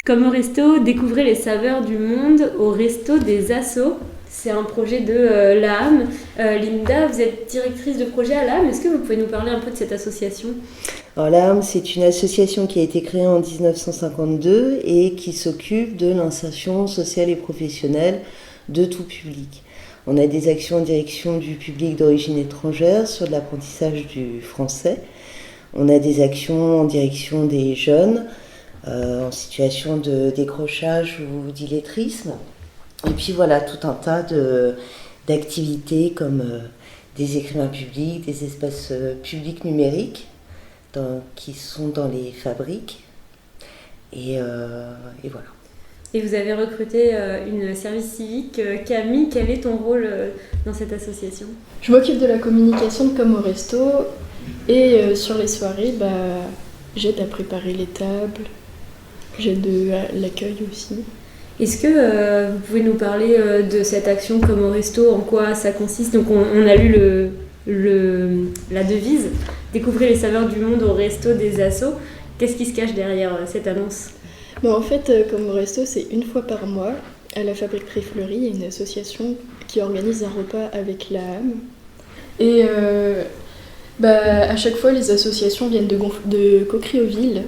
Comme au resto, découvrez les saveurs du monde au resto des assos. C'est un projet de l'AAM. Linda, vous êtes directrice de projet à l'AAM. Est-ce que vous pouvez nous parler un peu de cette association ? Alors l'AAM, c'est une association qui a été créée en 1952 et qui s'occupe de l'insertion sociale et professionnelle de tout public. On a des actions en direction du public d'origine étrangère sur de l'apprentissage du français. On a des actions en direction des jeunes en situation de décrochage ou d'illettrisme. Et puis voilà, tout un tas d'activités comme des écrivains publics, des espaces publics numériques qui sont dans les fabriques. Et voilà. Et vous avez recruté une service civique. Camille, quel est ton rôle dans cette association ? Je m'occupe de la communication de Comme au Resto et sur les soirées, j'aide à préparer les tables, j'aide à l'accueil aussi. Est-ce que vous pouvez nous parler de cette action Comme au Resto, en quoi ça consiste ? Donc on a lu la devise « Découvrez les saveurs du monde au resto des assos ». Qu'est-ce qui se cache derrière cette annonce ? En fait, Comme au Resto, c'est une fois par mois. À la Fabrique Pré-Fleury, il y a une association qui organise un repas avec l'AAM. Et à chaque fois, les associations viennent de Cocrioville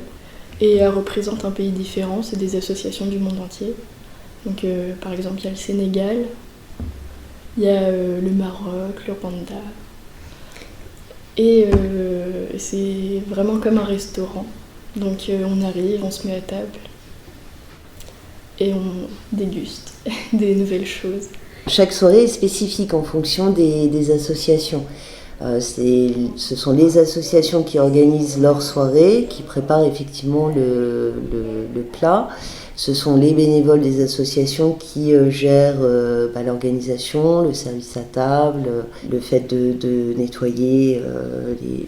et elles représentent un pays différent. C'est des associations du monde entier. Donc, par exemple, il y a le Sénégal, il y a le Maroc, le Rwanda. Et c'est vraiment comme un restaurant. Donc, on arrive, on se met à table et on déguste des nouvelles choses. Chaque soirée est spécifique en fonction des associations. Ce sont les associations qui organisent leur soirée, qui préparent effectivement le plat. Ce sont les bénévoles des associations qui gèrent l'organisation, le service à table, le fait de nettoyer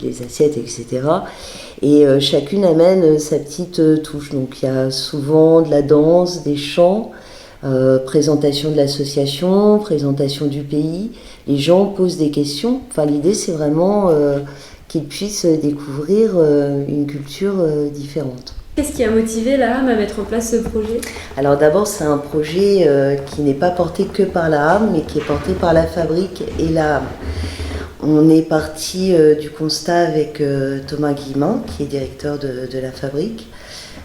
les assiettes, etc. Et chacune amène sa petite touche. Donc il y a souvent de la danse, des chants, présentation de l'association, présentation du pays. Les gens posent des questions. Enfin, l'idée, c'est vraiment qu'ils puissent découvrir une culture différente. Qu'est-ce qui a motivé l'AAM à mettre en place ce projet ? Alors d'abord, c'est un projet qui n'est pas porté que par l'AAM, mais qui est porté par la Fabrique et l'AAM. On est parti du constat avec Thomas Guillemin, qui est directeur de la Fabrique,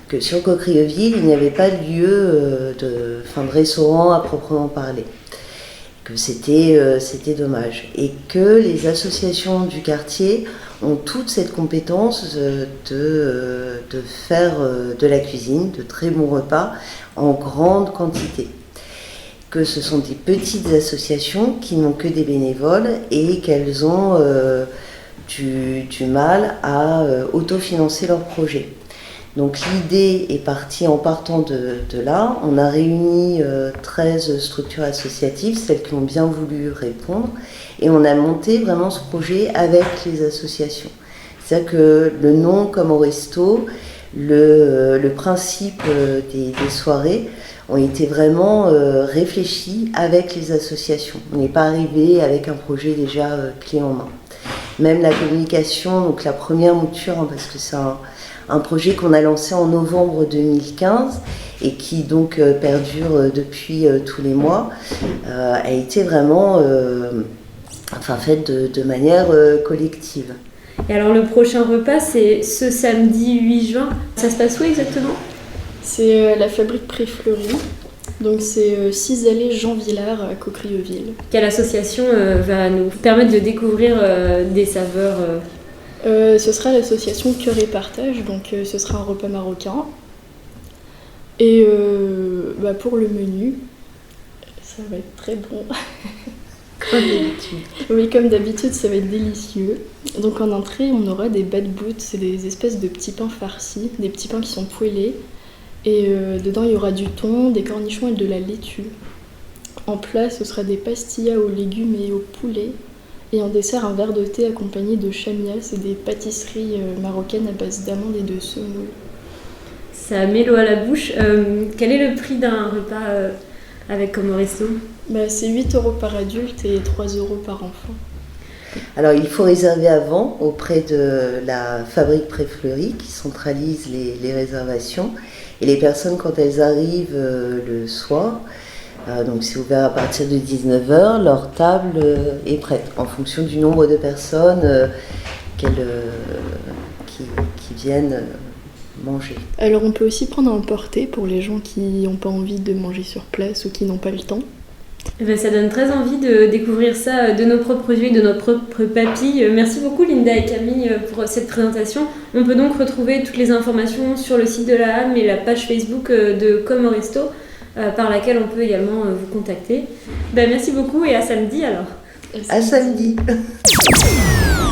que sur Cocrioville, il n'y avait pas de lieu de restaurant à proprement parler. Que c'était dommage. Et que les associations du quartier ont toute cette compétence de faire de la cuisine, de très bons repas, en grande quantité. Que ce sont des petites associations qui n'ont que des bénévoles et qu'elles ont du mal à autofinancer leurs projets. Donc l'idée est partie en partant de là. On a réuni 13 structures associatives, celles qui ont bien voulu répondre, et on a monté vraiment ce projet avec les associations. C'est-à-dire que le nom Comme au Resto, le principe des soirées ont été vraiment réfléchis avec les associations. On n'est pas arrivé avec un projet déjà clé en main. Même la communication, donc la première mouture, parce que c'est un projet qu'on a lancé en novembre 2015 et qui donc perdure depuis tous les mois, a été vraiment faite de manière collective. Et alors le prochain repas, c'est ce samedi 8 juin. Ça se passe où exactement ? C'est la Fabrique Pré-Fleury. Donc c'est 6 allées Jean Villard à Cocrioville. Quelle association va nous permettre de découvrir des saveurs Ce sera l'association Cœur et Partage, donc ce sera un repas marocain. Et pour le menu, ça va être très bon. Comme d'habitude. Oui, comme d'habitude, ça va être délicieux. Donc en entrée, on aura des bad boots, c'est des espèces de petits pains farcis, des petits pains qui sont poêlés. Et dedans, il y aura du thon, des cornichons et de la laitue. En plat, ce sera des pastillas aux légumes et au poulet. Et en dessert, un verre de thé accompagné de chamias et des pâtisseries marocaines à base d'amandes et de semoule. Ça met l'eau à la bouche. Quel est le prix d'un repas avec Comme au Resto ? C'est 8 € par adulte et 3 € par enfant. Alors il faut réserver avant auprès de la fabrique Préfleurie qui centralise les réservations. Et les personnes, quand elles arrivent le soir, donc c'est ouvert à partir de 19h, leur table est prête en fonction du nombre de personnes qui viennent manger. Alors on peut aussi prendre à emporter pour les gens qui n'ont pas envie de manger sur place ou qui n'ont pas le temps. Eh ben, ça donne très envie de découvrir ça de nos propres yeux et de notre propre papille. Merci beaucoup Linda et Camille pour cette présentation. On peut donc retrouver toutes les informations sur le site de la HAM et la page Facebook de Comme au Resto, par laquelle on peut également vous contacter. Ben, merci beaucoup et à samedi alors. À samedi.